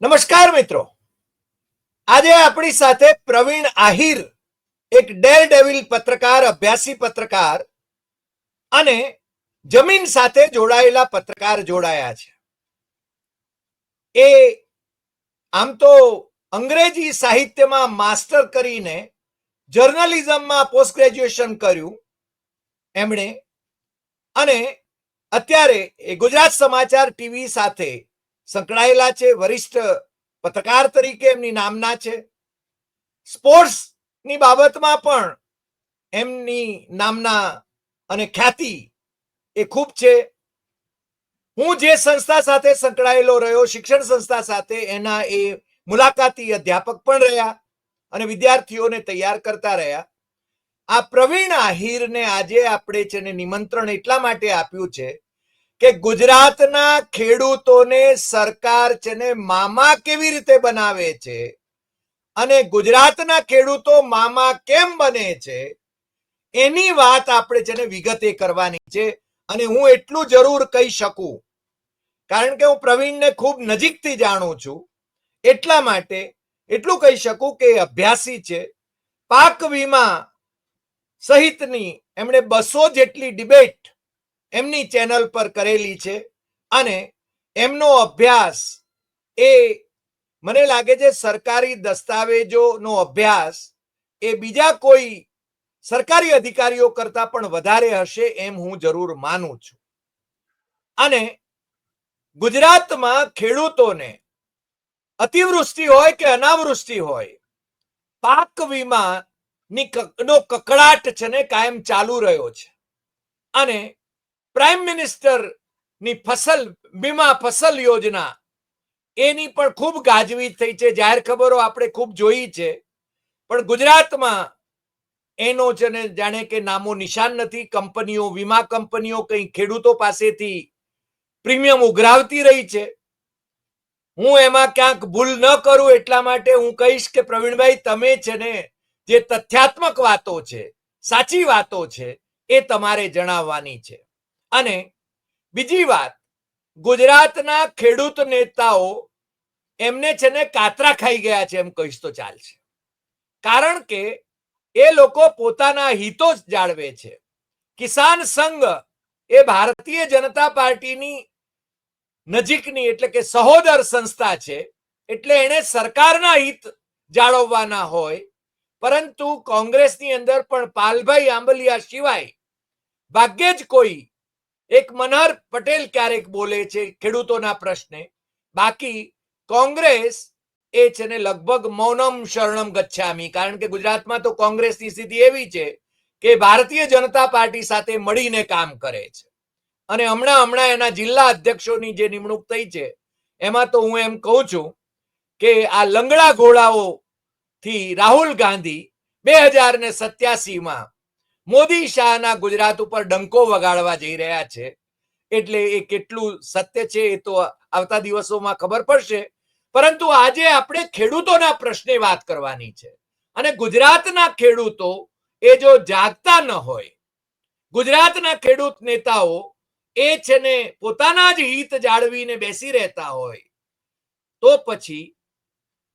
નમસ્કાર મિત્રો, આજે આપણી સાથે પ્રવીણ આહિર, એક ડેર ડેવિલ પત્રકાર, અભ્યાસી પત્રકાર અને જમીન સાથે જોડાયેલા પત્રકાર જોડાયા છે. એ આમ તો અંગ્રેજી સાહિત્યમાં માસ્ટર કરીને જર્નલિઝમમાં પોસ્ટ ગ્રેજ્યુએશન કર્યું એમણે, અને અત્યારે એ ગુજરાત સમાચાર ટીવી સાથે સંકળાયેલા છે. વરિષ્ઠ પત્રકાર તરીકે એમની નામના છે. સ્પોર્ટ્સની બાબતમાં પણ એમની નામના અને ખ્યાતિ એ ખૂબ છે. હું જે સંસ્થા સાથે સંકળાયેલો રહ્યો, શિક્ષણ સંસ્થા સાથે, એના એ મુલાકાતી અધ્યાપક પણ રહ્યા અને વિદ્યાર્થીઓને તૈયાર કરતા રહ્યા. આ પ્રવીણ આહિરને આજે આપણે છે ને નિમંત્રણ એટલા માટે આપ્યું છે કે ગુજરાતના ખેડૂતોને સરકાર છે ને મામા કેવી રીતે બનાવે છે અને ગુજરાતના ખેડૂતો મામા કેમ બને છે એની વાત આપણે છે ને વિગતે કરવાની છે. અને હું એટલું જરૂર કહી શકું, કારણ કે હું પ્રવીણને ખૂબ નજીકથી જાણું છું, એટલા માટે એટલું કહી શકું કે અભ્યાસી છે. પાક વીમા સહિતની એમણે 200 જેટલી ડિબેટ એમની ચેનલ પર કરેલી છે અને એમનો અભ્યાસ એ મને લાગે છે સરકારી દસ્તાવેજોનો અભ્યાસ એ બીજા કોઈ સરકારી અધિકારીઓ કરતા પણ વધારે હશે એમ હું જરૂર માનું છું. અને ગુજરાતમાં ખેડૂતોને અતિવૃષ્ટિ હોય કે અનાવૃષ્ટિ હોય, પાક વીમાનો કકળાટ છે ને કાયમ ચાલુ રહ્યો છે. અને પ્રાઇમ મિનિસ્ટરની ફસલ યોજના એની પણ ખૂબ ગાજવીજ થઈ છે. જાહેર ખબરો આપણે ખૂબ જોઈ છે, પણ ગુજરાતમાં એનો છે ને જાણે કે નામો નિશાન નથી. કંપનીઓ, વીમા કંપનીઓ કંઈ ખેડૂતો પાસેથી પ્રીમિયમ ઉઘરાવતી રહી છે. હું એમાં ક્યાંક ભૂલ ન કરું એટલા માટે હું કહીશ કે પ્રવીણભાઈ, તમે છે ને જે તથ્યાત્મક વાતો છે, સાચી વાતો છે, એ તમારે જણાવવાની છે. અને બીજી વાત, ગુજરાતના ખેડૂત નેતાઓ એમને છે ને કાતરા ખાઈ ગયા છે એમ કહીશ તો ચાલશે. કારણ કે એ લોકો પોતાના હિતો જ જાળવે છે. કિસાન સંઘ એ ભારતીય જનતા પાર્ટીની નજીકની એટલે કે સહોદર સંસ્થા છે, એટલે એને સરકારના હિત જાળવવાના હોય. પરંતુ કોંગ્રેસની અંદર પણ પાલભાઈ આંબલિયા સિવાય ભાગ્યે જ કોઈ એક મનહર પટેલ ક્યારેક બોલે છે ખેડૂતોના પ્રશ્ને. બાકી કોંગ્રેસ એ છે ને લગભગ મૌનમ શરણમ ગચ્છામી. કારણ કે ગુજરાતમાં તો કોંગ્રેસની સ્થિતિ એવી છે કે ભારતીય જનતા પાર્ટી સાથે મળીને કામ કરે છે. અને હમણાં એના જિલ્લા અધ્યક્ષોની જે નિમણૂક થઈ છે એમાં તો હું એમ કહું છું કે આ લંગડા ઘોડાઓથી રાહુલ ગાંધી 2087માં મોદી શાહના ગુજરાત ઉપર ડંકો વગાડવા જઈ રહ્યા છે. એટલે એ કેટલું સત્ય છે એ તો આવતા દિવસોમાં ખબર પડશે. પરંતુ આજે આપણે ખેડૂતોના પ્રશ્ને વાત કરવાની છે. અને ગુજરાતના ખેડૂતો એ જો જાગતા ન હોય, ગુજરાતના ખેડૂત નેતાઓ એ છે ને પોતાના જ હિત જાળવીને બેસી રહેતા હોય, તો પછી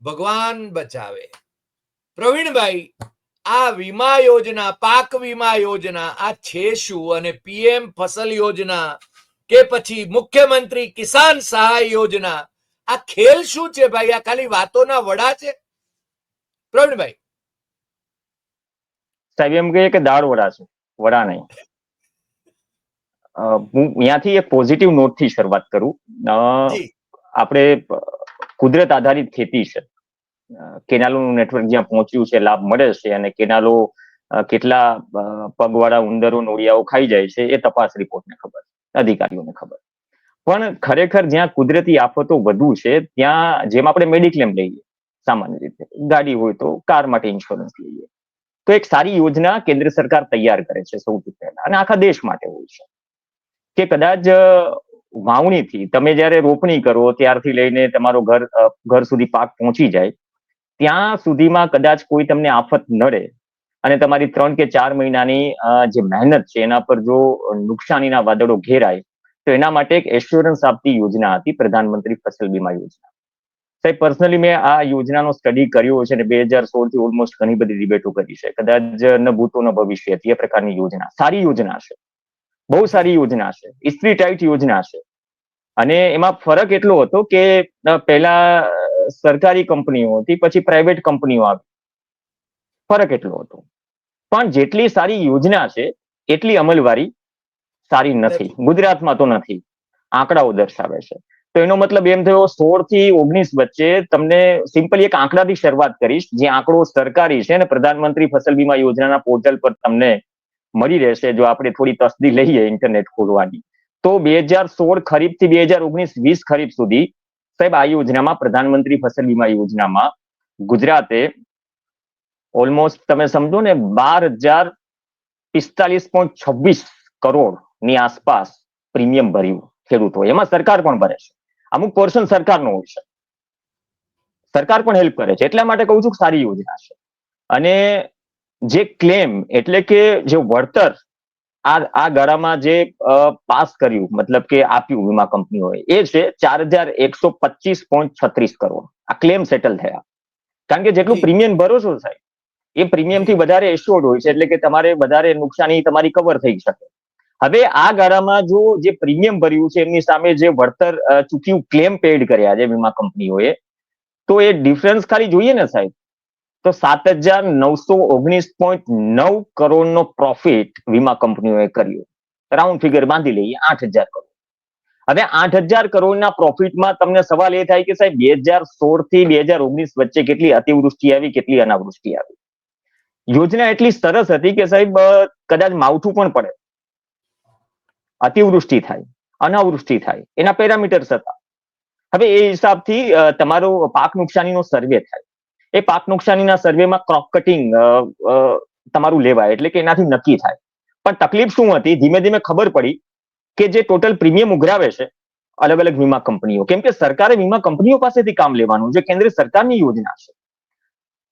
ભગવાન બચાવે. પ્રવીણભાઈ, આ વીમા યોજના, પાક વીમા યોજના આ છે શું? અને પીએમ ફસલ યોજના કે પછી મુખ્યમંત્રી કિસાન સહાય યોજના, આ ખેલ શું છે ભાઈ? આ ખાલી વાતોના વડા છે? પ્રવીણભાઈ સાહેબ એમ કહીએ કે દાળ વડા છે, વડા નહીં. હું અહીંયાથી એક પોઝિટિવ નોટથી શરૂઆત કરું. આપણે કુદરત આધારિત ખેતી છે, કેનાલોનું નેટવર્ક જ્યાં પહોંચ્યું છે, લાભ મળે છે, અને કેનાલો કેટલા પગવાળા ઉંદરો નોળિયાઓ ખાઈ જાય છે એ તપાસ રિપોર્ટને ખબર, અધિકારીઓને ખબર. પણ ખરેખર જ્યાં કુદરતી આફતો વધુ છે ત્યાં, જેમ આપણે મેડિક્લેમ લઈએ સામાન્ય રીતે, ગાડી હોય તો કાર માટે ઇન્સ્યોરન્સ લઈએ, તો એક સારી યોજના કેન્દ્ર સરકાર તૈયાર કરે છે સૌથી પહેલા, અને આખા દેશ માટે હોય છે કે કદાચ વાવણીથી તમે જ્યારે રોપણી કરો ત્યારથી લઈને તમારો ઘર સુધી પાક પહોંચી જાય ત્યાં સુધીમાં કદાચ કોઈ તમને આફત નડે અને તમારી 3 કે 4 મહિનાની જે મહેનત છે એના પર જો નુકસાનીના વાદળો ઘેરાય, તો એના માટે એક એશ્યોરન્સ આપતી યોજના હતી પ્રધાનમંત્રી ફસલ બીમા યોજના. સાહેબ પર્સનલી મેં આ યોજનાનો સ્ટડી કર્યો છે અને 2016 થી ઓલમોસ્ટ ઘણી બધી ડિબેટો કરી છે. કદાચ ન ભૂતો ન ભવિષ્ય એ પ્રકારની યોજના સારી યોજના છે, બહુ સારી યોજના છે, ઇસ્ત્રી ટાઈટ યોજના છે. અને એમાં ફરક એટલો હતો કે પહેલા સરકારી કંપનીઓ હતી, પછી પ્રાઇવેટ કંપનીઓ આવી, ફરક એટલો હતો. પણ જેટલી સારી યોજના છે એટલી અમલવારી સારી નથી. ગુજરાતમાં તો નથી, આંકડાઓ દર્શાવે છે. તો એનો મતલબ એમ થયો 16 થી 19 વચ્ચે તમને સિમ્પલી એક આંકડાથી શરૂઆત કરીશ, જે આંકડો સરકારી છે અને પ્રધાનમંત્રી ફસલ બીમા યોજનાના પોર્ટલ પર તમને મળી રહેશે. જો આપણે થોડી તસદી લઈએ ઇન્ટરનેટ ખોલવાની, તો 2016 ખરીફ થી 2019-20 ખરીફ સુધી સાહેબ આ યોજનામાં, પ્રધાનમંત્રી ફસલ બીમા યોજનામાં ગુજરાતે ઓલમોસ્ટ તમે સમજો ને 12,045.26 કરોડ ની આસપાસ પ્રીમિયમ ભર્યું ખેડૂતો. એમાં સરકાર પણ ભરે છે, અમુક પોર્શન સરકારનો હોય છે, સરકાર પણ હેલ્પ કરે છે. એટલા માટે કહું છું કે સારી યોજના છે. અને જે ક્લેમ એટલે કે જે વળતર આ ગાળામાં જે પાસ કર્યું, મતલબ કે આપ્યું વીમા કંપનીઓએ, એ છે 4,125.36 કરોડ. આ ક્લેમ સેટલ થયા. કારણ કે જેટલું પ્રીમિયમ ભરો છો સાહેબ, એ પ્રીમિયમ થી વધારે એશ્યોર્ડ હોય છે, એટલે કે તમારે વધારે નુકસાની તમારી કવર થઈ શકે. હવે આ ગાળામાં જો જે પ્રીમિયમ ભર્યું છે એમની સામે જે વળતર ચૂક્યું, ક્લેમ પેડ કર્યા છે વીમા કંપનીઓએ, તો એ ડિફરન્સ ખાલી જોઈએ ને સાહેબ, તો 7,919.9 કરોડનો પ્રોફિટ વીમા કંપનીઓએ કર્યો. રાઉન્ડ ફિગર બાંધી લઈએ 8,000 કરોડ. હવે 8,000 કરોડના પ્રોફિટમાં તમને સવાલ એ થાય કે સાહેબ 2016 થી 2019 વચ્ચે કેટલી અતિવૃષ્ટિ આવી, કેટલી અનાવૃષ્ટિ આવી. યોજના એટલી સરસ હતી કે સાહેબ કદાચ માવઠું પણ પડે, અતિવૃષ્ટિ થાય, અનાવૃષ્ટિ થાય, એના પેરામીટર્સ હતા. હવે એ હિસાબથી તમારો પાક નુકસાનીનો સર્વે થાય. એ પાક નુકસાનીના સર્વેમાં ક્રોપ કટિંગ તમારું લેવાય, એટલે કે એનાથી નક્કી થાય. પણ તકલીફ શું હતી, ધીમે ધીમે ખબર પડી કે જે ટોટલ પ્રીમિયમ ઉઘરાવે છે અલગ અલગ વીમા કંપનીઓ, કેમ કે સરકારે વીમા કંપનીઓ પાસેથી કામ લેવાનું, જે કેન્દ્ર સરકારની યોજના છે.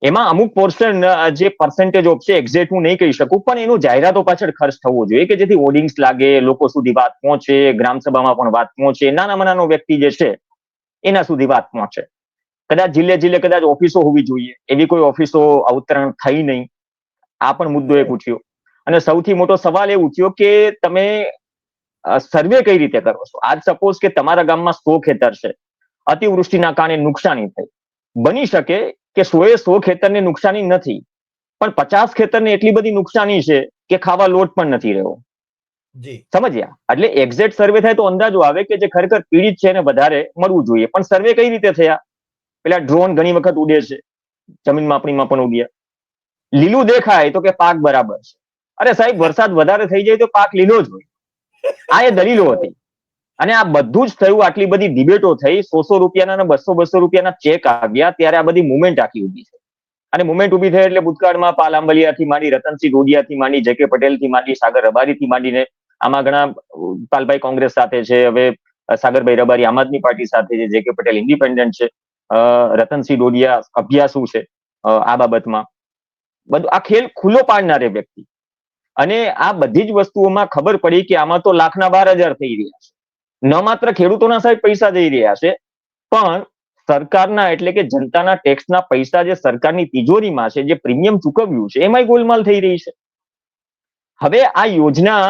એમાં અમુક પોર્શન જે પર્સન્ટેજ ઓફ છે, એક્ઝેક્ટ હું નહીં કહી શકું, પણ એનો જાહેરાતો પાછળ ખર્ચ થવો જોઈએ કે જેથી હોર્ડિંગ્સ લાગે, લોકો સુધી વાત પહોંચે, ગ્રામસભામાં પણ વાત પહોંચે, નાના મનાનો વ્યક્તિ જે છે એના સુધી વાત પહોંચે. કદાચ જિલ્લે જિલ્લે કદાચ ઓફિસો હોવી જોઈએ, એવી કોઈ ઓફિસો અવતરણ થઈ નહીં. આ પણ મુદ્દો એક ઉઠ્યો. અને સૌથી મોટો સવાલ એ ઉઠ્યો કે તમે સર્વે કઈ રીતે કરો છો. આજ સપોઝ કે તમારા ગામમાં 100 ખેતર છે, અતિવૃષ્ટિના કારણે નુકસાની થઈ. બની શકે કે 100 ખેતરને નુકસાની નથી, પણ 50 ખેતરને એટલી બધી નુકસાની છે કે ખાવા લોટ પણ નથી રહ્યો. સમજ્યા? એટલે એક્ઝેક્ટ સર્વે થાય તો અંદાજો આવે કે જે ખરેખર પીડિત છે એને વધારે મળવું જોઈએ. પણ સર્વે કઈ રીતે થયા? પેલા ડ્રોન ઘણી વખત ઉડે છે, જમીન માપણીમાં પણ ઉડ્યા. લીલું દેખાય તો કે પાક બરાબર છે. અરે સાહેબ, વરસાદ વધારે થઈ જાય તો પાક લીલો જ હોય. આ એ દલીલો હતી. અને આ બધું જ થયું, આટલી બધી ડિબેટો થઈ, 100 રૂપિયાના અને 200 રૂપિયાના ચેક આવ્યા, ત્યારે આ બધી મુવમેન્ટ આખી ઉભી છે. અને મુવમેન્ટ ઉભી થઈ એટલે ભૂતકાળમાં પાલ આંબલિયાથી માંડી, રતનસિંહ ડોડિયાથી માંડી, જે.કે. પટેલથી માંડી, સાગર રબારીથી માંડીને, આમાં ઘણા પાલભાઈ કોંગ્રેસ સાથે છે, હવે સાગરભાઈ રબારી આમ આદમી પાર્ટી સાથે છે, જે.કે. પટેલ ઇન્ડિપેન્ડન્ટ છે, રતનસિંહ ડોડિયા અભ્યાસુ છે આ બાબતમાં. બધું આ ખેલ ખુલ્લો પાડનારે વ્યક્તિ. અને આ બધી જ વસ્તુઓમાં ખબર પડી કે આમાં તો લાખના 12,000 થઈ રહ્યા છે. ન માત્ર ખેડૂતોના સાહેબ પૈસા જઈ રહ્યા છે, પણ સરકારના એટલે કે જનતાના ટેક્સના પૈસા જે સરકારની તિજોરીમાં છે, જે પ્રીમિયમ ચૂકવ્યું છે, એમાંય ગોલમાલ થઈ રહી છે. હવે આ યોજના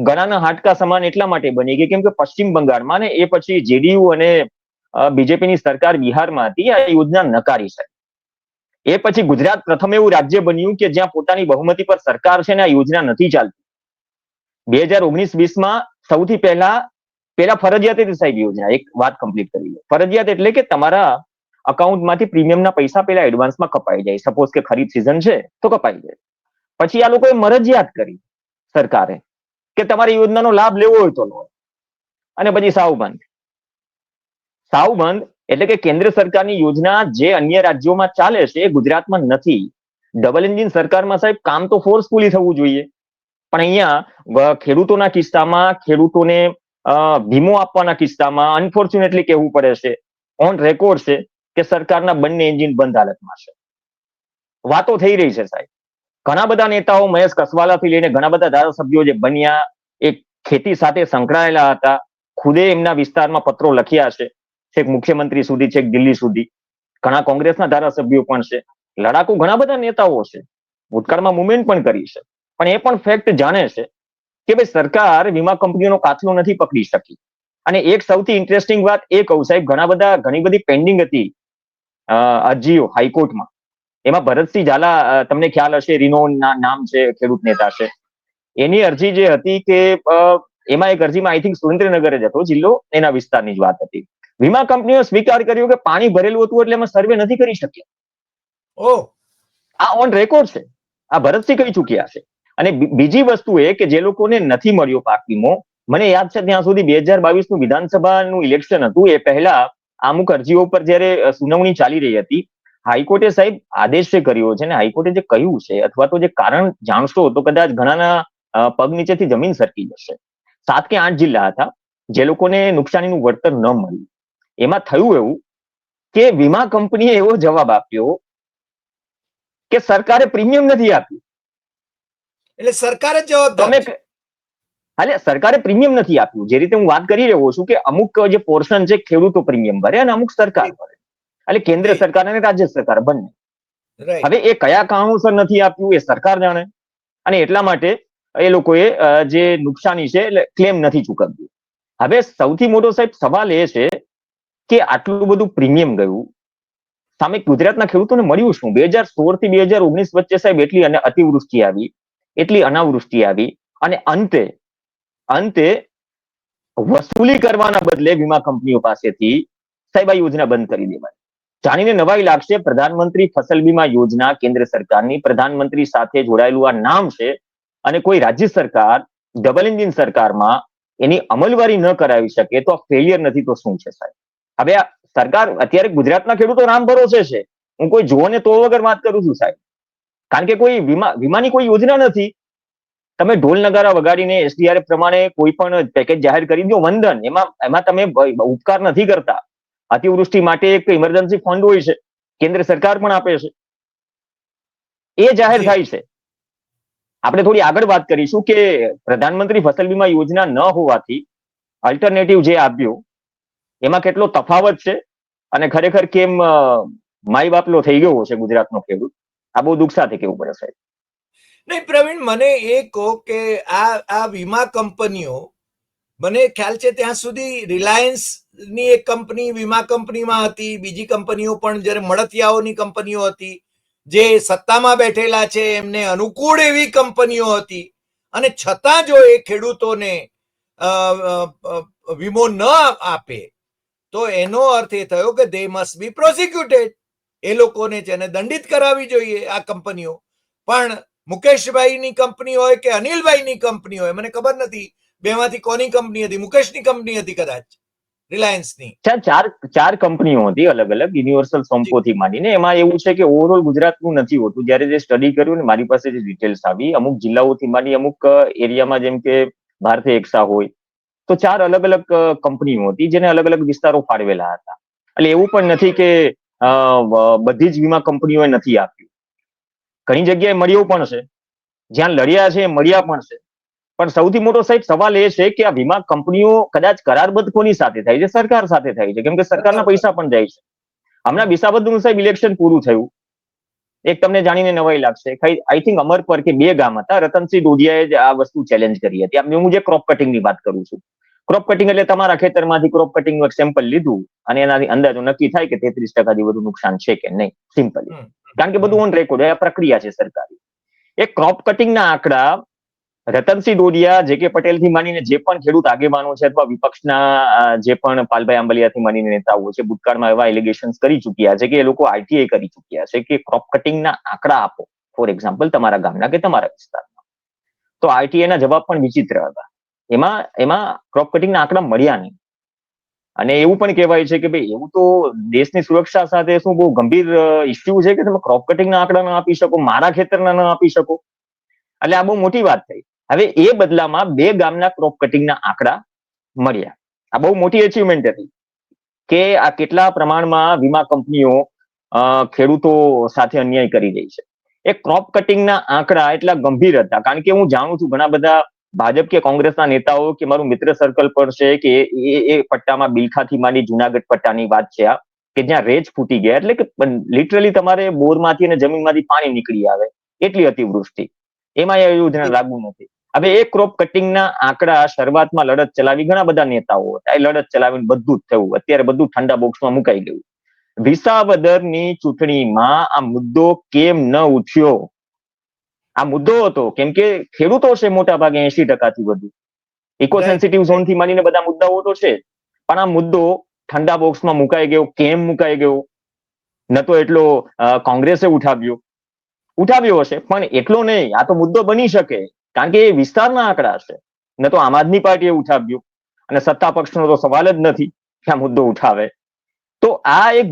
ગળાના હાડકા સમાન એટલા માટે બની ગઈ કેમ કે પશ્ચિમ બંગાળમાં ને એ પછી જેડીયુ અને બીજેપીની સરકાર બિહારમાં હતી, આ યોજના નકારી છે. એ પછી ગુજરાત પ્રથમ એવું રાજ્ય બન્યું કે જ્યાં પોતાની બહુમતી પર સરકાર છે ને આ યોજના નથી ચાલતી. 2019-20માં સૌથી પહેલા ફરજિયાત હતી સાહેબ યોજના. એક વાત કમ્પ્લીટ કરી લો. ફરજિયાત એટલે કે તમારા અકાઉન્ટમાંથી પ્રીમિયમના પૈસા પેલા એડવાન્સમાં કપાઈ જાય. સપોઝ કે ખરીફ સિઝન છે તો કપાઈ જાય. પછી આ લોકોએ મરજિયાત કરી સરકારે કે તમારી યોજનાનો લાભ લેવો હોય તો લો, અને પછી સાવ બંધ. સાવ બંધ એટલે કે કેન્દ્ર સરકારની યોજના જે અન્ય રાજ્યોમાં ચાલે છે એ ગુજરાતમાં નથી. ડબલ એન્જિન સરકારમાં સાહેબ કામ તો ફોર્સફુલી થવું જોઈએ, પણ અહીંયા ખેડૂતોના કિસ્સામાં, ખેડૂતોને વીમો આપવાના કિસ્સામાં અનફોર્ચ્યુનેટલી કહેવું પડે છે, ઓન રેકોર્ડ છે કે સરકારના બંને એન્જિન બંધ હાલતમાં છે. વાતો થઈ રહી છે સાહેબ. ઘણા બધા નેતાઓ, મહેશ કસવાલાથી લઈને ઘણા બધા ધારાસભ્યો જે બન્યા, એ ખેતી સાથે સંકળાયેલા હતા, ખુદે એમના વિસ્તારમાં પત્રો લખ્યા છે, છેક મુખ્યમંત્રી સુધી, છેક દિલ્હી સુધી. ઘણા કોંગ્રેસના ધારાસભ્યો પણ છે, લડાકુ ઘણા બધા નેતાઓ છે, ભૂતકાળમાં મુવમેન્ટ પણ કરી છે, પણ એ પણ ફેક્ટ જાણે છે કે ભાઈ સરકાર વીમા કંપનીઓનો કાચલો નથી પકડી શકી. અને એક સૌથી ઇન્ટરેસ્ટિંગ વાત એ કહું સાહેબ, ઘણી બધી પેન્ડિંગ હતી અરજીઓ હાઈકોર્ટમાં. એમાં ભરતસિંહ ઝાલા, તમને ખ્યાલ હશે, રીનો નામ છે, ખેડૂત નેતા છે, એની અરજી જે હતી કે એમાં એક અરજીમાં આઈ થિંક સુરેન્દ્રનગર જ હતો જિલ્લો, એના વિસ્તારની જ વાત હતી. વીમા કંપનીઓ સ્વીકાર કર્યો કે પાણી ભરેલું હતું એટલે અમે સર્વે નથી કરી શક્યા. ઓહ, આ ઓન રેકોર્ડ છે, આ ભરતસિંહ કહી ચુક્યા છે. અને બીજી વસ્તુ એ કે જે લોકોને નથી મળ્યો પાક વીમો, મને યાદ છે ત્યાં સુધી 2022 વિધાનસભાનું ઇલેક્શન હતું, એ પહેલા અમુક અરજીઓ પર જયારે સુનાવણી ચાલી રહી હતી, હાઈકોર્ટે સાહેબ આદેશ કર્યો છે, ને હાઈકોર્ટે જે કહ્યું છે અથવા તો જે કારણ જાણશો તો કદાચ ઘણાના પગ નીચેથી જમીન સરકી જશે. 7 કે 8 જિલ્લા હતા જે લોકોને નુકસાનીનું વળતર ન મળ્યું. એમાં થયું એવું કે વીમા કંપનીએ એવો જવાબ આપ્યો કે સરકારે પ્રીમિયમ નથી આપ્યું. એટલે સરકાર જ જવાબદાર છે. હાલે સરકારે પ્રીમિયમ નથી આપ્યું. જે રીતે હું વાત કરી રહ્યો છું કે અમુક જે પોર્શન છે ખેડૂતો પ્રીમિયમ ભરે અને અમુક સરકાર ભરે, એટલે કેન્દ્ર સરકાર અને રાજ્ય સરકાર બંને. હવે એ કયા કારણોસર નથી આપ્યું એ સરકાર જાણે, અને એટલા માટે એ લોકોએ જે નુકસાની છે એટલે ક્લેમ નથી ચૂકવ્યું. હવે સૌથી મોટો સાહેબ સવાલ એ છે કે આટલું બધું પ્રીમિયમ ગયું, સામે ગુજરાતના ખેડૂતોને મળ્યું શું? 2016 થી 2019 વચ્ચે સાહેબ એટલી અતિવૃષ્ટિ આવી, એટલી અનાવૃષ્ટિ આવી, અને અંતે વસૂલી કરવાના બદલે વીમા કંપનીઓ પાસેથી સાહેબ આ યોજના બંધ કરી દેવાય. જાણીને નવાઈ લાગશે, પ્રધાનમંત્રી ફસલ બીમા યોજના કેન્દ્ર સરકારની, પ્રધાનમંત્રી સાથે જોડાયેલું આ નામ છે, અને કોઈ રાજ્ય સરકાર ડબલ એન્જિન સરકારમાં એની અમલવારી ન કરાવી શકે તો આ ફેલિયર નથી તો શું છે સાહેબ? હવે આ સરકાર અત્યારે ગુજરાતના ખેડૂતો રામ ભરોસે છે. હું કોઈ જોને તો વગર વાત કરું છું સાહેબ, કારણ કે કોઈ વીમાની કોઈ યોજના નથી. તમે ઢોલ નગારા વગાડીને એસડીઆરએફ પ્રમાણે કોઈ પણ પેકેજ જાહેર કરી દો, વંદન, એમાં તમે ઉપકાર નથી કરતા. અતિવૃષ્ટિ માટે એક ઇમરજન્સી ફંડ હોય છે, કેન્દ્ર સરકાર પણ આપે છે, એ જાહેર થાય છે. આપણે થોડી આગળ વાત કરીશું કે પ્રધાનમંત્રી ફસલ બીમા યોજના ન હોવાથી અલ્ટરનેટિવ જે આપ્યું એમાં કેટલો તફાવત છે, અને ખરેખર કેમ માઈ બાપલો થઈ ગયો છે ગુજરાતનો ખેડૂત, આ બહુ દુઃખ સાથે કેવું પડે સાહેબ. નહીં પ્રવીણ, મને એ કહો કે આ વીમા કંપનીઓ, મને ખ્યાલ છે ત્યાં સુધી રિલાયન્સ ની એક કંપની વીમા કંપનીમાં હતી, બીજી કંપનીઓ પણ જ્યારે મળતિયાઓની કંપનીઓ હતી, જે સત્તામાં બેઠેલા છે એમને અનુકૂળ એવી કંપનીઓ હતી, અને છતાં જો એ ખેડૂતોને વીમો ન આપે તો એનો અર્થ એ થયો કે દે મસ્ટ બી પ્રોસિક્યુટેડ. એ લોકોને છે એને દંડિત કરાવી જોઈએ આ કંપનીઓ. પણ મુકેશભાઈની કંપની હોય કે અનિલભાઈની કંપની હોય, મને ખબર નથી બેમાંથી કોની કંપની હતી, મુકેશની કંપની હતી કદાચ, રિલાયન્સની. ચાર કંપનીઓ હતી અલગ અલગ, યુનિવર્સલ સંપોથી માંડીને. એમાં એવું છે કે ઓવરઓલ ગુજરાતનું નથી હોતું. જયારે જે સ્ટડી કર્યું ને મારી પાસે જે ડિટેલ્સ આવી, અમુક જિલ્લાઓથી માંડી અમુક એરિયામાં, જેમ કે ભારતીય એક્સા હોય, તો 4 અલગ અલગ કંપનીઓ હતી જેને અલગ અલગ વિસ્તારો ફાળવેલા હતા. એટલે એવું પણ નથી કે બધી જ વીમા કંપનીઓએ નથી આપ્યું. ઘણી જગ્યાએ મળ્યો પણ છે, જ્યાં લડ્યા છે મળ્યા પણ છે. પણ સૌથી મોટો સાહેબ સવાલ એ છે કે આ વીમા કંપનીઓ કદાચ કરારબદ્ધ કોની સાથે થાય છે? સરકાર સાથે થાય છે, કેમ કે સરકારના પૈસા પણ જાય છે. હમણાં વિસાવદરનું સાહેબ ઇલેક્શન પૂરું થયું, એક તમને જાણીને નવાઈ લાગશે, આઈ થિંક અમરપર કે 2 ગામ હતા, રતનસિંહ ડોડિયાએ જ આ વસ્તુ ચેલેન્જ કરી હતી. હું જે ક્રોપ કટિંગની વાત કરું છું, ક્રોપ કટિંગ એટલે તમારા ખેતરમાંથી ક્રોપ કટિંગનું એક સેમ્પલ લીધું અને એનાથી અંદાજો નક્કી થાય કે 33% વધુ નુકસાન છે કે નહીં, સિમ્પલી. કારણ કે બધું ઓન રેકોર્ડ, આ પ્રક્રિયા છે સરકારી. એ ક્રોપ કટિંગના આંકડા રતનસિંહ ડોડિયા, જે કે પટેલથી માંડીને જે પણ ખેડૂત આગેવાનો છે, અથવા વિપક્ષના જે પણ પાલભાઈ આંબલિયાથી માંડીને નેતાઓ છે, ભૂતકાળમાં એવા એલિગેશન્સ કરી ચુક્યા છે કે એ લોકો આરટીઆઈ કરી ચુક્યા છે કે ક્રોપ કટિંગના આંકડા આપો, ફોર એક્ઝામ્પલ તમારા ગામના કે તમારા વિસ્તારમાં. તો આરટીઆઈ ના જવાબ પણ વિચિત્ર હતા. એમાં ક્રોપ કટિંગના આંકડા મળ્યા નહીં. અને એવું પણ કહેવાય છે કે ભાઈ એવું તો દેશની સુરક્ષા સાથે શું બહુ ગંભીર ઇસ્યુ છે કે તમે ક્રોપ કટિંગના આંકડા ન આપી શકો, મારા ખેતરના ન આપી શકો? એટલે આ બહુ મોટી વાત થઈ. હવે એ બદલામાં 2 ગામના ક્રોપ કટિંગના આંકડા મળ્યા. આ બહુ મોટી અચીવમેન્ટ હતી કે આ કેટલા પ્રમાણમાં વીમા કંપનીઓ ખેડૂતો સાથે અન્યાય કરી રહી છે. એ ક્રોપ કટિંગના આંકડા એટલા ગંભીર હતા, કારણ કે હું જાણું છું ઘણા બધા ભાજપ કે કોંગ્રેસના નેતાઓ કે મારું મિત્ર સર્કલ પર છે કે એ પટ્ટામાં બિલખાથી માંડી જુનાગઢ પટ્ટાની વાત છે, આ કે જ્યાં રેજ ફૂટી ગયા, એટલે કે લિટરલી તમારે બોરમાંથી અને જમીનમાંથી પાણી નીકળી આવે એટલી અતિવૃષ્ટિ, એમાં એ યોજના લાગુ નથી. હવે એ ક્રોપ કટિંગના આંકડા શરૂઆતમાં લડત ચલાવી ઘણા બધા નેતાઓ હતા, એ લડત ચલાવીને બધું જ થયું. અત્યારે બધું ઠંડા બોક્સમાં મુકાઈ ગયું. વિસાવદરની ચૂંટણીમાં આ મુદ્દો કેમ ન ઉઠ્યો? આ મુદ્દો હતો કેમ કે ખેડૂતો છે મોટા ભાગે 80% વધુ, ઇકો સેન્સિટિવ ઝોન થી માંડીને બધા મુદ્દાઓ તો છે, પણ આ મુદ્દો ઠંડા બોક્સમાં મુકાઈ ગયો. કેમ મુકાઈ ગયો? ન તો એટલો કોંગ્રેસે ઉઠાવ્યો હશે, પણ એટલો નહીં. આ તો મુદ્દો બની શકે કારણ કે એ વિસ્તારના આંકડા છે. ન તો આમ આદમી પાર્ટીએ ઉઠાવ્યો, અને સત્તા પક્ષનો તો સવાલ જ નથી કે આ મુદ્દો ઉઠાવે. તો આ એક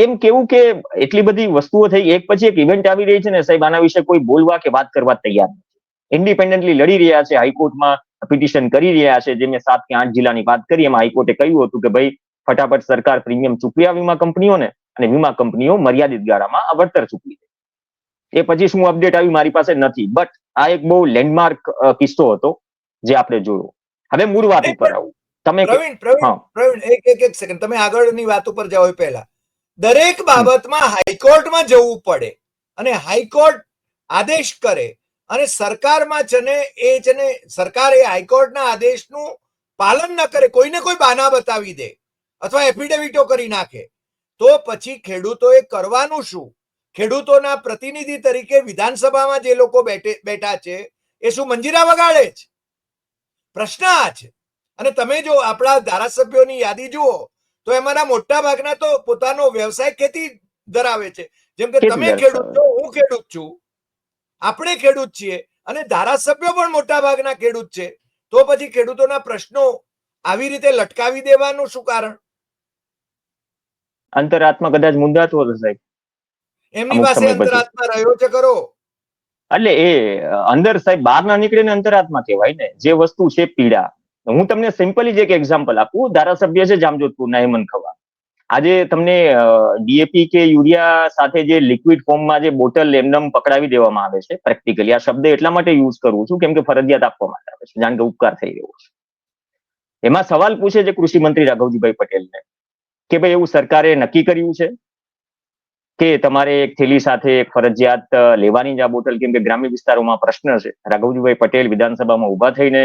એમ કેવું કે એટલી બધી વસ્તુઓ થઈ, એક પછી એક ઇવેન્ટ આવી રહી છે ને સાહેબ, આના વિશે કોઈ બોલવા કે વાત કરવા તૈયાર નથી. ઇન્ડિપેન્ડન્ટલી લડી રહ્યા છે, હાઈકોર્ટમાં પિટિશન કરી રહ્યા છે. જે મેં 7 કે 8 જિલ્લાની વાત કરી, એમાં હાઈકોર્ટે કહ્યું હતું કે ભાઈ ફટાફટ સરકાર પ્રીમિયમ ચૂકવી આ વીમા કંપનીઓને, અને વીમા કંપનીઓ મર્યાદિત ગાળામાં આ વળતર ચૂકવી દે. એ પછી શું અપડેટ આવી મારી પાસે નથી, બટ આ એક બહુ લેન્ડમાર્ક કિસ્સો હતો જે આપણે જોયો. હવે મૂળ વાત ઉપર આવું. તમે પ્રવીણ એક સેકન્ડ, તમે આગળની વાત ઉપર જાઓ એ પહેલા, દરેક બાબતમાં હાઈકોર્ટમાં જવું પડે અને હાઈકોર્ટ આદેશ કરે, અને સરકારમાં છે ને સરકાર એ હાઈકોર્ટના આદેશનું પાલન ન કરે, કોઈને કોઈ બહાના બતાવી દે અથવા એફિડેવિટો કરી નાખે, તો પછી ખેડૂતોએ કરવાનું શું? ખેડૂતોના પ્રતિનિધિ તરીકે વિધાનસભામાં જે લોકો બેઠા છે એ શું મંજીરા વગાડે છે? પ્રશ્ન આ છે. અને તમે જો આપણા ધારાસભ્યોની યાદી જુઓ તો એમાંના મોટા ભાગના તો પોતાનો વ્યવસાય ખેતી ધરાવે છે. જેમ કે તમે ખેડૂત છો, હું ખેડૂત છું, આપણે ખેડૂત છીએ, અને ધારાસભ્યો પણ મોટા ભાગના ખેડૂત છે. તો પછી ખેડૂતોના પ્રશ્નો આવી રીતે લટકાવી દેવાનું શું કારણ? અંતરાત્મા કદાચ મુંજાતો હશે સાહેબ, એમની પાસે અંતરાત્મા રહ્યો છે ખરો? એટલે એ અંદર સાહેબ બહાર ના નીકળે ને અંતરાત્મા કહેવાય ને. જે વસ્તુ છે પીડા, હું તમને સિમ્પલી જ એક એક્ઝામ્પલ આપું. ધારાસભ્ય છે જામજોધપુરના હેમંત ખવા, આજે તમને ડીએપી કે યુરિયા સાથે જે લિક્વિડ ફોર્મમાં જે બોટલ એમનેમ પકડાવી દેવામાં આવે છે, પ્રેક્ટિકલી આ શબ્દ એટલા માટે યુઝ કરું છું કેમ કે ફરજિયાત આપવામાં આવે છે, જાણ કે ઉપકાર થઈ રહ્યો છે. એમાં સવાલ પૂછે છે કૃષિ મંત્રી રાઘવજીભાઈ પટેલને કે ભાઈ એવું સરકારે નક્કી કર્યું છે કે તમારે એક થેલી સાથે ફરજિયાત લેવાની જ આ બોટલ, કેમ કે ગ્રામ્ય વિસ્તારોમાં પ્રશ્ન છે. રાઘવજીભાઈ પટેલ વિધાનસભામાં ઉભા થઈને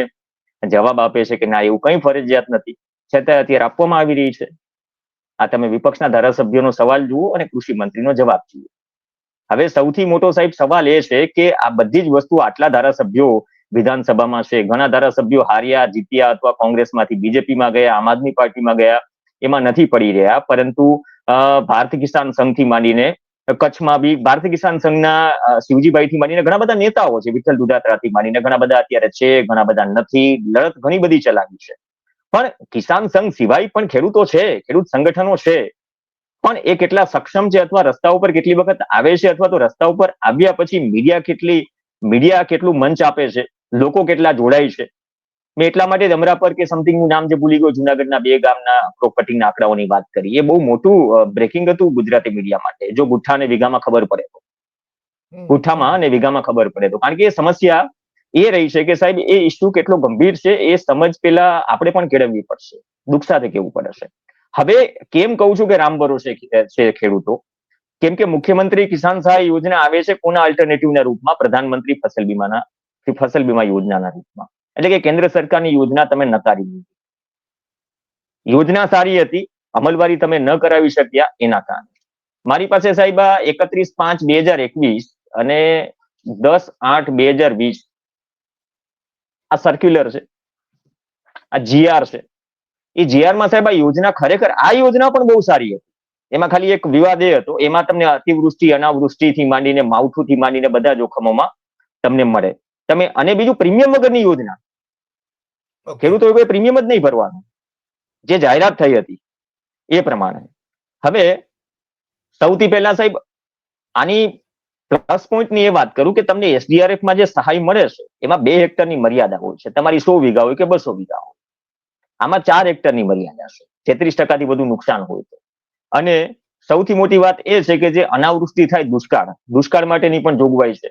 જવાબ આપે છે કે ના, એવું કંઈ ફરજિયાત નથી, છતાં અત્યારે આપવામાં આવી રહી છે. આ તમે વિપક્ષના ધારાસભ્યોનો સવાલ જુઓ અને કૃષિ મંત્રીનો જવાબ જુઓ. હવે સૌથી મોટો સાહેબ સવાલ એ છે કે આ બધી જ વસ્તુ આટલા ધારાસભ્યો વિધાનસભામાં છે, ઘણા ધારાસભ્યો હાર્યા, જીત્યા, અથવા કોંગ્રેસમાંથી બીજેપીમાં ગયા, આમ આદમી પાર્ટીમાં ગયા, એમાં નથી પડી રહ્યા. પરંતુ ભારતીય કિસાન સંઘથી માંડીને કચ્છમાં બી ભારતીય કિસાન સંઘના શિવજીભાઈ થી માંડીને ઘણા બધા નેતાઓ છે, વિઠ્ઠલ દુધાત્રાથી માંડીને ઘણા બધા અત્યારે છે, ઘણા બધા નથી. લડત ઘણી બધી ચલાવી છે, પણ કિસાન સંઘ સિવાય પણ ખેડૂતો છે, ખેડૂત સંગઠનો છે, પણ એ કેટલા સક્ષમ છે, અથવા રસ્તા ઉપર કેટલી વખત આવે છે, અથવા તો રસ્તા ઉપર આવ્યા પછી મીડિયા કેટલું મંચ આપે છે, લોકો કેટલા જોડાય છે. મેં એટલા માટે અમરાપર કે સમથિંગનું નામ જે ભૂલી ગયો, જુનાગઢના 2 ગામના ક્રોપ કટિંગના આંકડાઓની વાત કરી. એ બહુ મોટું બ્રેકિંગ હતું ગુજરાતી મીડિયા માટે. જો ગુઠ્ઠા અને વીઘામાં ખબર પડે તો, ગુઠ્ઠામાં અને વીઘામાં ખબર પડે તો, કારણ કે એ સમસ્યા એ રહી છે કે સાહેબ એ ઇસ્યુ કેટલો ગંભીર છે એ સમજ પેલા આપણે પણ કેળવવી પડશે, દુઃખ સાથે કેવું પડશે. હવે કેમ કહું છું કે રામ ભરોસે છે ખેડૂતો? કેમ કે મુખ્યમંત્રી કિસાન સહાય યોજના આવે છે કોના અલ્ટરનેટિવના રૂપમાં? પ્રધાનમંત્રી ફસલ બીમા યોજનાના રૂપમાં. એટલે કે કેન્દ્ર સરકારની યોજના તમે નકારી દીધી. યોજના સારી હતી, અમલવારી તમે ન કરાવી શક્યા, એના કારણે મારી પાસે સાહેબ 31/5/2021 અને 10/8/2020 આ સર્ક્યુલર છે, આ જીઆર છે. એ જીઆરમાં સાહેબ આ યોજના ખરેખર, આ યોજના પણ બહુ સારી હતી. એમાં ખાલી એક વિવાદ એ હતો, એમાં તમને અતિવૃષ્ટિ, અનાવૃષ્ટિથી માંડીને માવઠુંથી માંડીને બધા જોખમોમાં તમને મળે. અને બીજું પ્રીમિયમ વગરની યોજના, ખેડૂતોએ કોઈ પ્રીમિયમ જ નહીં ભરવાનું, જે જાહેરાત થઈ હતી એ પ્રમાણે. હવે સૌથી પહેલા સાહેબ આની પ્લસ પોઈન્ટની એ વાત કરું કે તમને એસડીઆરએફમાં જે સહાય મળે છે એમાં 2 હેક્ટરની મર્યાદા હોય છે. તમારી 100 વીઘા હોય કે 200 વીઘા હોય, આમાં 4 હેક્ટરની મર્યાદા છે, 33%થી વધુ નુકસાન હોય તો. અને સૌથી મોટી વાત એ છે કે જે અનાવૃષ્ટિ થાય, દુષ્કાળ માટેની પણ જોગવાઈ છે.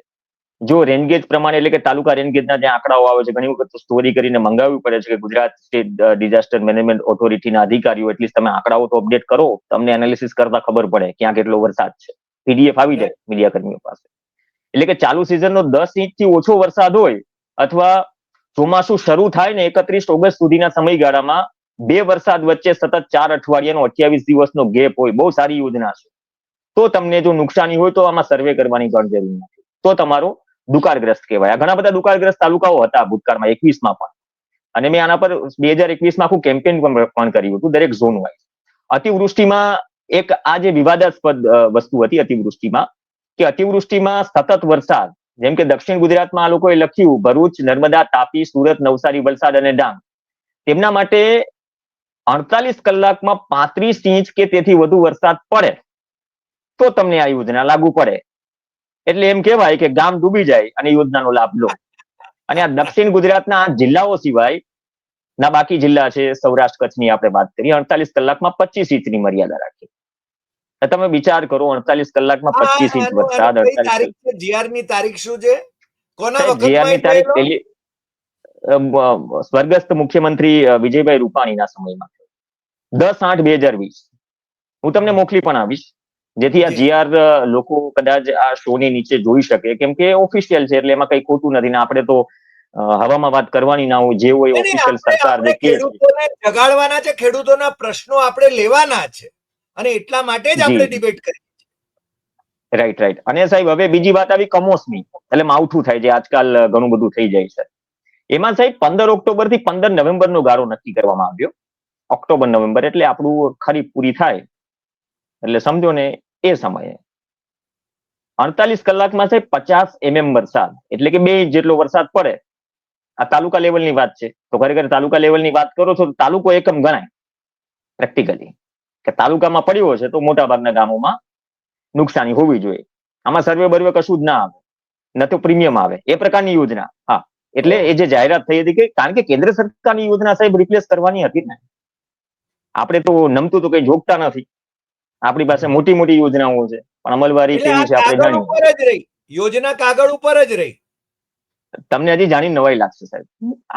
જો રેનગેજ પ્રમાણે એટલે કે તાલુકા રેનગેજના જે આંકડાઓ આવે છે, ઘણી વખત સ્ટોરી કરીને મંગાવવી પડે છે કે ગુજરાત સ્ટેટ ડિઝાસ્ટર મેનેજમેન્ટ ઓથોરિટીના અધિકારીઓ એટલીસ્ટ તમે આંકડાઓ તો અપડેટ કરો, તમને એનાલિસિસ કરતા ખબર પડે ક્યાં કેટલો વરસાદ છે. પીડીએફ આવી જાય મીડિયા કર્મીઓ પાસે. એટલે કે ચાલુ સિઝનનો 10 ઇંચથી ઓછો વરસાદ હોય અથવા ચોમાસું શરૂ થાય ને 31 ઓગસ્ટ સુધીના સમયગાળામાં 2 વરસાદ વચ્ચે સતત 4 અઠવાડિયાનો 28 દિવસનો ગેપ હોય, બહુ સારી યોજના છે. તો તમને જો નુકસાની હોય તો આમાં સર્વે કરવાની પણ જરૂર નથી. તો તમારો દુકાળગ્રસ્ત કહેવાય. આ ઘણા બધા દુકાળગ્રસ્ત તાલુકાઓ હતા ભૂતકાળમાં 21માં પણ, અને મેં આના પર 2021માં આખું કેમ્પેન પણ કર્યું હતું દરેક ઝોન વાઇઝ. અતિવૃષ્ટિમાં એક આ જે વિવાદાસ્પદ વસ્તુ હતી અતિવૃષ્ટિમાં, કે અતિવૃષ્ટિમાં સતત વરસાદ, જેમ કે દક્ષિણ ગુજરાતમાં આ લોકોએ લખ્યું ભરૂચ, નર્મદા, તાપી, સુરત, નવસારી, વલસાડ અને ડાંગ, તેમના માટે 48 કલાકમાં 35 ઇંચ કે તેથી વધુ વરસાદ પડે તો તમને આ યોજના લાગુ પડે. એટલે એમ કહેવાય કે ગામ ડૂબી જાય અને યોજનાનો લાભ લો. અને આ દક્ષિણ ગુજરાતના જિલ્લાઓ સિવાય ના બાકી જિલ્લા છે, સૌરાષ્ટ્ર કચ્છની આપણે વાત કરીએ, 48 કલાકમાં 25 ઇંચની મર્યાદા રાખી. તમે વિચાર કરો, 48 કલાકમાં 25 ઇંચ વરસાદ. જીઆર ની તારીખ શું છે? કોના જીઆર ની તારીખ વખતમાં? સ્વર્ગસ્થ મુખ્યમંત્રી વિજયભાઈ રૂપાણીના સમયમાં 10/8/2020. હું તમને મોકલી પણ આવીશ, જેથી આ જીઆર લોકો કદાચ આ શો ની નીચે જોઈ શકે, કેમ કે ઓફિશિયલ છે એટલે એમાં કઈ ખોટું નથી ને આપણે તો હવામાં વાત કરવાની ના હોય, જે હોય ઓફિશિયલ સરકાર જે કે ખેડૂતોને જગાડવાના છે, ખેડૂતોના પ્રશ્નો આપણે લેવાના છે અને એટલા માટે જ આપણે ડિબેટ કરી. રાઈટ. અને સાહેબ હવે બીજી વાત આવી કમોસમી, એટલે માવઠું થાય છે, આજકાલ ઘણું બધું થઈ જાય છે. એમાં સાહેબ 15 ઓક્ટોબર થી 15 નવેમ્બરનો ગાળો નક્કી કરવામાં આવ્યો. ઓક્ટોબર નવેમ્બર એટલે આપણું ખરીફ પૂરી થાય એટલે સમજો ને એ સમયે 48 કલાકમાં સાહેબ 50 mm વરસાદ, એટલે કે 2 ઇંચ જેટલો વરસાદ પડે. આ તાલુકા લેવલની વાત છે, તો ખરેખર તાલુકા લેવલની વાત કરો છો તો તાલુકો એકમ ગણાય પ્રેક્ટિકલી, કે તાલુકામાં પડ્યો છે તો મોટા ભાગના ગામોમાં નુકસાની હોવી જોઈએ. આમાં સર્વે બર્વે કશું જ ના આવે, ન તો પ્રીમિયમ આવે, એ પ્રકારની યોજના. હા, એટલે એ જે જાહેરાત થઈ હતી કે કારણ કે કેન્દ્ર સરકારની યોજના સાહેબ રિપ્લેસ કરવાની હતી ને, આપણે તો નમતું તો કઈ જોગતા નથી. આપણી પાસે મોટી મોટી યોજનાઓ છે, પણ અમલવારી કેવી છે આપણે જાણીએ. યોજના કાગળ ઉપર જ રહી. તમને હજી જાણી નવાઈ લાગશે સાહેબ,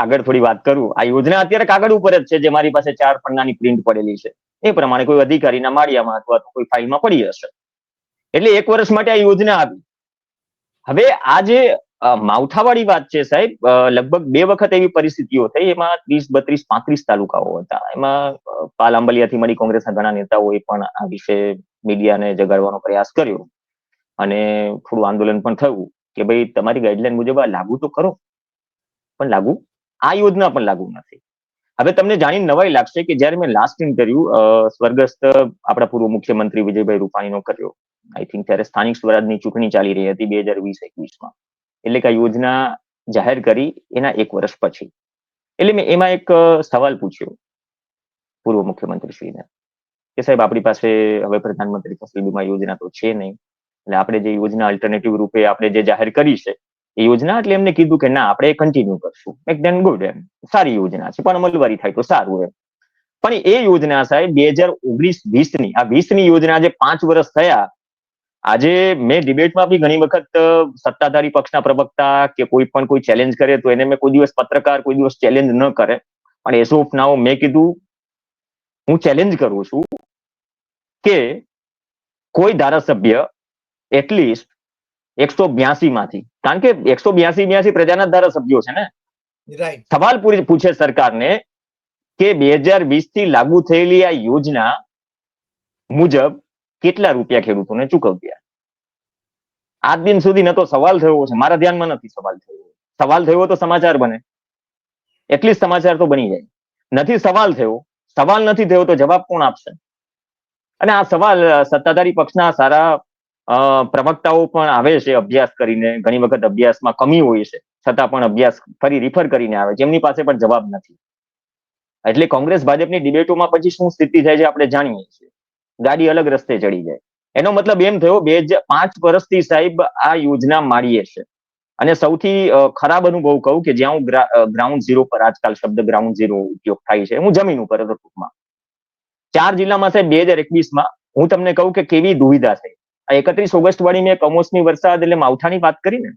આગળ થોડી વાત કરું. આ યોજના અત્યારે કાગળ ઉપર જ છે, જે મારી પાસે 4 પન્નાની પ્રિન્ટ પડેલી છે. એ પ્રમાણે કોઈ અધિકારીના માળિયામાં અથવા કોઈ ફાઇલમાં પડી હશે. એટલે 1 વર્ષ માટે આ યોજના આવી. હવે આ જે માવઠાવાળી વાત છે સાહેબ, લગભગ 2 વખત એવી પરિસ્થિતિઓ થઈ, એમાં 30, 32, 35 તાલુકાઓ હતા. એમાં પાલ આંબલિયાથી મળી કોંગ્રેસના ઘણા નેતાઓએ પણ આ વિશે મીડિયાને જગાડવાનો પ્રયાસ કર્યો અને થોડું આંદોલન પણ થયું કે ભાઈ તમારી ગાઈડલાઈન મુજબ આ લાગુ તો કરો, પણ આ યોજના પણ લાગુ નથી. હવે તમને જાણીને નવાઈ લાગશે કે જ્યારે મેં લાસ્ટ ઇન્ટરવ્યુ સ્વર્ગસ્થ આપણા પૂર્વ મુખ્યમંત્રી વિજયભાઈ રૂપાણીનો કર્યો, આઈ થિંક ત્યારે સ્થાનિક સ્વરાજની ચૂંટણી ચાલી રહી હતી 2020-21માં, એટલે કે આ યોજના જાહેર કરી એના 1 વર્ષ પછી. એટલે મેં એમાં એક સવાલ પૂછ્યો પૂર્વ મુખ્યમંત્રી શ્રીને કે સાહેબ આપણી પાસે હવે પ્રધાનમંત્રી ફસલ બીમા યોજના તો છે નહીં, એટલે આપણે જે યોજના અલ્ટરનેટિવ રૂપે આપણે જે જાહેર કરી છે એ યોજના, એટલે એમને કીધું કે ના આપણે કન્ટિન્યુ કરશું. એકદમ ગુડ, એમ સારી યોજના છે, પણ અમલવારી થાય તો સારું એમ. પણ એ યોજના સાહેબ 2019-20ની આ 20ની યોજના જે 5 વર્ષ થયા, આજે મેં ડિબેટમાં બી ઘણી વખત સત્તાધારી પક્ષના પ્રવક્તા કે કોઈ ચેલેન્જ કરે તો એને મેં કોઈ દિવસ પત્રકાર કોઈ દિવસ ચેલેન્જ ન કરે, પણ એઝ ઓફ નાઉ મેં કીધું હું ચેલેન્જ કરું છું કે કોઈ ધારાસભ્ય એટલીસ્ટ 182 માંથી, કારણ કે 182 પ્રજાના ધારાસભ્યો છે ને, સવાલ પૂછે સરકારને કે 2020 થી લાગુ થયેલી આ યોજના મુજબ કેટલા રૂપિયા ખેડૂતોને ચૂકવ્યા. આજ દિન સુધી ન તો સવાલ થયો છે, મારા ધ્યાનમાં નથી સવાલ થયો. સવાલ થયો તો સમાચાર બને, એટલીસ્ટ સમાચાર તો બની જાય. નથી સવાલ થયો તો જવાબ કોણ આપશે? અને આ સવાલ સત્તાધારી પક્ષના સારા પ્રવક્તાઓ પણ આવે છે અભ્યાસ કરીને, ઘણી વખત અભ્યાસમાં કમી હોય છે છતાં પણ અભ્યાસ ફરી રિફર કરીને આવે છે, એમની પાસે પણ જવાબ નથી. એટલે કોંગ્રેસ ભાજપની ડિબેટોમાં પછી શું સ્થિતિ થાય છે આપણે જાણીએ છીએ, ગાડી અલગ રસ્તે ચડી જાય. એનો મતલબ એમ થયો 5 વર્ષથી સાહેબ આ યોજના માળીએ છે. અને સૌથી ખરાબ અનુભવ કહું કે જ્યાં હું ગ્રાઉન્ડ ઝીરો પર, આજકાલ શબ્દ ગ્રાઉન્ડ ઝીરો ઉપયોગ થાય છે, હું જમીન ઉપર હતો ટૂંકમાં. 4 જિલ્લામાં સાહેબ 2021માં હું તમને કહું કે કેવી દુવિધા થઈ. 31 ઓગસ્ટ વાળી મેં કમોસમી વરસાદ એટલે માવઠાની વાત કરી ને,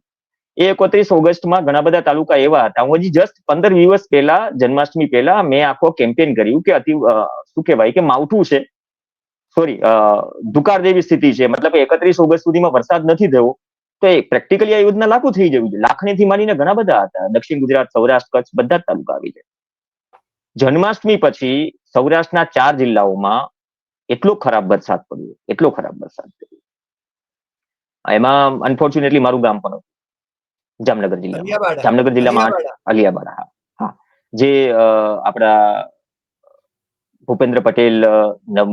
એ 31 ઓગસ્ટમાં ઘણા બધા તાલુકા એવા હતા. હું હજી જસ્ટ 15 દિવસ પહેલા, જન્માષ્ટમી પહેલા મેં આખો કેમ્પેન કર્યું કે શું કહેવાય કે માવઠું છે, સોરી, દુકાળ જેવી સ્થિતિ છે, મતલબ 31 ઓગસ્ટ સુધીમાં વરસાદ નથી થયો, તો એ પ્રેક્ટિકલી આ યોજના લાગુ થઈ જવી જોઈએ. લાખણીથી માંડીને ઘણા બધા હતા, દક્ષિણ ગુજરાત, સૌરાષ્ટ્ર, કચ્છ બધા જ તાલુકા આવી જાય. જન્માષ્ટમી પછી સૌરાષ્ટ્રના 4 જિલ્લાઓમાં એટલો ખરાબ વરસાદ પડ્યો, એટલો ખરાબ વરસાદ પડ્યો. એમાં અનફોર્ચ્યુનેટલી મારું ગામ પણ હતું, જામનગર જિલ્લામાં. જામનગર જિલ્લામાં અલિયાબાડા, હા, જે આપણા ભૂપેન્દ્ર પટેલ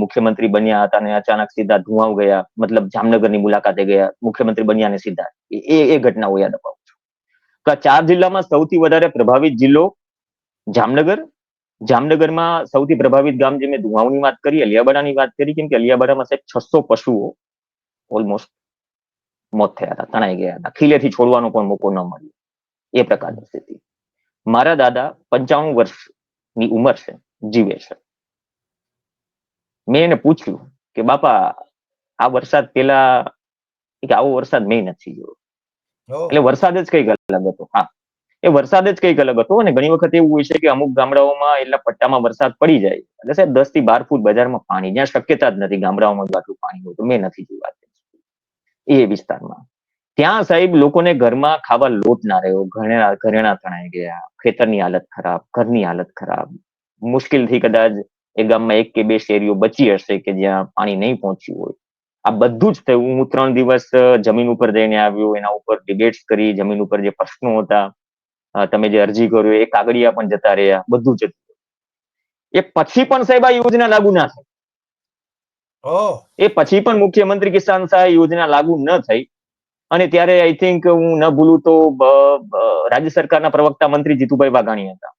મુખ્યમંત્રી બન્યા હતા અને અચાનક સીધા ધુઆવ ગયા, મતલબ જામનગરની મુલાકાતે ગયા, મુખ્યમંત્રી બન્યા ને સીધા એ ઘટનાઓ યાદ અપાવું છું. તો આ 4 જિલ્લામાં સૌથી વધારે પ્રભાવિત જિલ્લો જામનગર. જામનગરમાં સૌથી પ્રભાવિત ગામ, જે મેં ધુઆવની વાત કરી, અલિયાબાડાની વાત કરી, કેમ કે અલિયાબાડામાં સાહેબ 600 પશુઓ ઓલમોસ્ટ મોત થયા હતા, તણાઈ ગયા હતા, ખીલેથી છોડવાનો પણ મોકો ન મળ્યો, એ પ્રકારની સ્થિતિ. મારા દાદા 95 વર્ષની ઉંમર છે, જીવે છે. મેં એને પૂછ્યું કે બાપા, આ વરસાદ પેલા કે આવો વરસાદ મેં નથી જોયો. એટલે વરસાદ જ કઈક અલગ હતો. હા, એ વરસાદ જ કઈક અલગ હતો. અને ઘણી વખત એવું હોય છે કે અમુક ગામડાઓમાં એટલા પટ્ટામાં વરસાદ પડી જાય એટલે સાહેબ 10 થી 12 ફૂટ બજારમાં પાણી, જ્યાં શક્યતા જ નથી ગામડાઓમાં આટલું પાણી હોય, તો મેં નથી જોયું એ વિસ્તારમાં. ત્યાં સાહેબ લોકોને ઘરમાં ખાવા લોટ ના રહ્યો, ઘરેણા તણાઈ ગયા, ખેતરની હાલત ખરાબ, ઘરની હાલત ખરાબ. મુશ્કેલથી કદાચ એ ગામમાં 1 કે 2 શેરીઓ બચી હશે કે જ્યાં પાણી નહીં પહોંચ્યું હોય. આ બધું જ થયું. હું 3 દિવસ જમીન ઉપર જઈને આવ્યો, એના ઉપર ડિબેટ્સ કરી, જમીન ઉપર જે પ્રશ્નો હતા, તમે જે અરજી કર્યો એ કાગળિયા પણ જતા રહ્યા, બધું જ. એ પછી પણ સાહેબ આ યોજના લાગુ ના થઈ. એ પછી પણ મુખ્યમંત્રી કિસાન સહાય યોજના લાગુ ન થઈ. અને ત્યારે આઈ થિંક હું ન ભૂલું તો રાજ્ય સરકારના પ્રવક્તા મંત્રી જીતુભાઈ વાઘાણી હતા.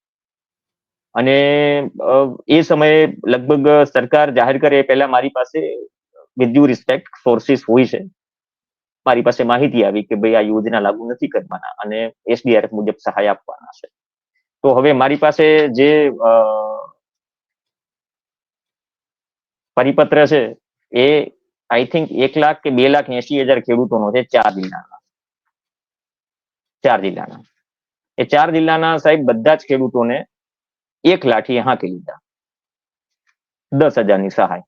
અને એ સમયે લગભગ સરકાર જાહેર કરે પહેલા મારી પાસે, વિથ ડ્યુ રિસ્પેક્ટ, સોર્સિસ હોય છે, મારી પાસે માહિતી આવી કે ભાઈ આ યોજના લાગુ નથી કરવાના અને એસડીઆરએફ મુજબ સહાય આપવાના છે. તો હવે મારી પાસે જે પરિપત્ર છે એ આઈ થિંક 1 લાખ કે 2,80,000 ખેડૂતોનો છે, 4 જિલ્લાના. 4 જિલ્લાના એ 4 જિલ્લાના સાહેબ બધા જ ખેડૂતોને 1 લાઠી હાંકી લીધા. 10,000ની સહાય.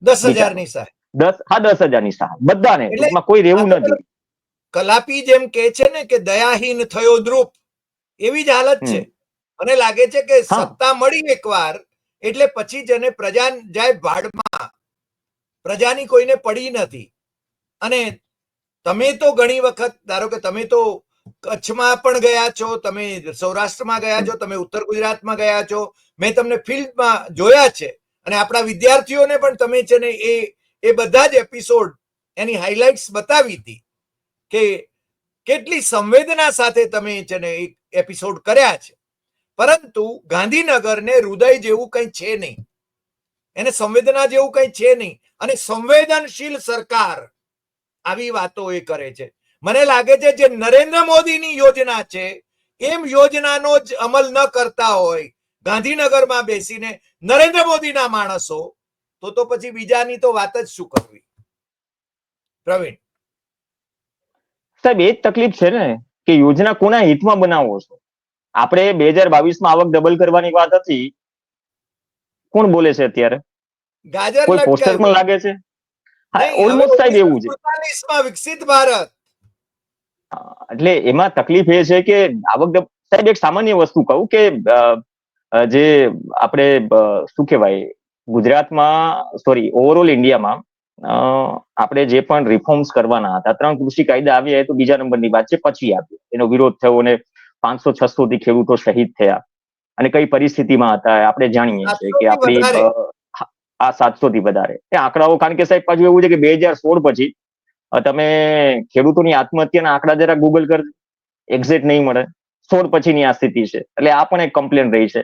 10,000ની સહાય. 10,000ની સહાય બધાને, ટૂંકમાં કોઈ રહેવું ન જોઈએ. કલાપી જેમ કે છે ને કે દયાહીન થયો દ્રુપ, એવી જ હાલત છે. મને લાગે છે કે સત્તા મળી એકવાર એટલે પછી જેને પ્રજા જાય ભાડમાં, પ્રજાની કોઈને પડી નથી. અને તમે તો ઘણી વખત, ધારો કે તમે તો કચ્છમાં પણ ગયા છો, તમે સૌરાષ્ટ્રમાં ગયા છો, તમે ઉત્તર ગુજરાતમાં ગયા છો, મેં તમને ફિલ્ડમાં જોયા છે. અને આપણા વિદ્યાર્થીઓને પણ તમે છે ને એ બધા જ એપિસોડ, એની હાઇલાઇટ્સ બતાવી હતી કે કેટલી સંવેદના સાથે તમે છે ને એક એપિસોડ કર્યા છે. પરંતુ ગાંધીનગરને હૃદય જેવું કંઈ છે નહીં, એને સંવેદના જેવું કંઈ છે નહીં. અને સંવેદનશીલ સરકાર આવી વાતો એ કરે છે. મને લાગે છે જે નરેન્દ્ર મોદીની યોજના છે એમ યોજનાનો જ અમલ ન કરતા હોય ગાંધીનગરમાં બેસીને નરેન્દ્ર મોદીના માણસો, તો પછી બીજાની તો વાત જ શું કરવી. પ્રવીણ સાહેબ, એ જ તકલીફ છે ને કે યોજના કોના હિતમાં બનાવો છો. આપણે 2022માં આવક ડબલ કરવાની વાત હતી, કોણ બોલે છે અત્યારે? ગાજર કોઈ પોસ્ટર પણ લાગે છે? ઓલમોસ્ટ સાહેબ એવું છે. 1947માં વિકસિત ભારત. એટલે એમાં તકલીફ એ છે કે આવક, સાહેબ એક સામાન્ય વસ્તુ કહું કે જે આપણે શું કહેવાય ગુજરાતમાં, સોરી ઓવરઓલ ઇન્ડિયામાં આપણે જે પણ રિફોર્મ્સ કરવાના હતા, 3 કૃષિ કાયદા આવ્યા તો બીજા નંબરની વાત છે, પછી આવ્યો એનો વિરોધ થયો અને 500-600 થી ખેડૂતો શહીદ થયા. અને કઈ પરિસ્થિતિમાં હતા આપણે જાણીએ છીએ કે આપણી આ 700 થી વધારે એ આંકડાઓ. કારણ કે સાહેબ પાછું એવું છે કે 2016 પછી તમે ખેડૂતોની આત્મહત્યાના આંકડા જરા ગૂગલ કરજો, એક્ઝેક્ટ નહીં મળે. 16 પછીની આ સ્થિતિ છે. એટલે આ પણ એક કમ્પ્લેન રહી છે.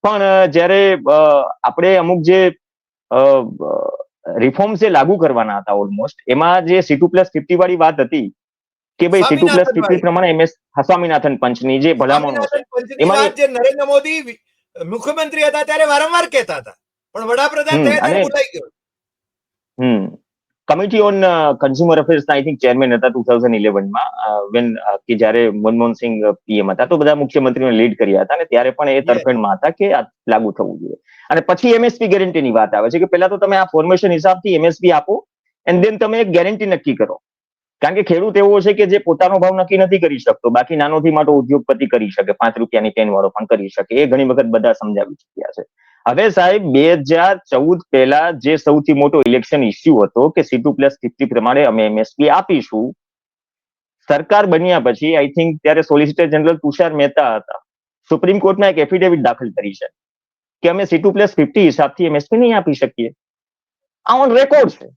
પણ જ્યારે આપણે અમુક જે રિફોર્મ્સ જે લાગુ કરવાના હતા ઓલમોસ્ટ, એમાં જે C2+50 વાળી વાત હતી કે ભાઈ C2+50 પ્રમાણે સ્વામીનાથન પંચની જે ભલામણો છે, એમાં જે નરેન્દ્ર મોદી મુખ્યમંત્રી હતા ત્યારે વારંવાર કહેતા હતા, પણ વડાપ્રધાન થયા ત્યારે ભૂલાઈ ગયો. Committee on consumer affairs I think chairman હતા 2011માં વેન કે જ્યારે મનમોહન સિંહ પીએમ હતા તો બધા મુખ્યમંત્રીઓને લીડ કર્યા હતા અને ત્યારે પણ એ તરફેણમાં હતા કે આ લાગુ થવું જોઈએ. અને પછી એમએસપી ગેરંટીની વાત આવે છે કે પહેલા તો તમે આ ફોર્મેશન હિસાબથી એમએસપી આપો એન્ડ દેન તમે એક ગેરંટી નક્કી કરો. કારણ કે ખેડૂત એવો છે કે જે પોતાનો ભાવ નક્કી નથી કરી શકતો, બાકી નાનોથી મોટો ઉદ્યોગપતિ કરી શકે, 5 રૂપિયાની પેન વાળો પણ કરી શકે. એ ઘણી વખત બધા સમજાવી ચુક્યા છે. હવે સાહેબ 2014 પહેલા જે સૌથી મોટો ઇલેક્શન ઇસ્યુ હતો કે C2+50 પ્રમાણે અમે એમએસપી આપીશું, સરકાર બન્યા પછી આઈ થિંક ત્યારે સોલિસિટર જનરલ તુષાર મહેતા હતા, સુપ્રીમ કોર્ટમાં એક એફિડેવિટ દાખલ કરી છે કે અમે C2+50 હિસાબથી એમએસપી નહીં આપી શકીએ. આ ઓન રેકોર્ડ છે.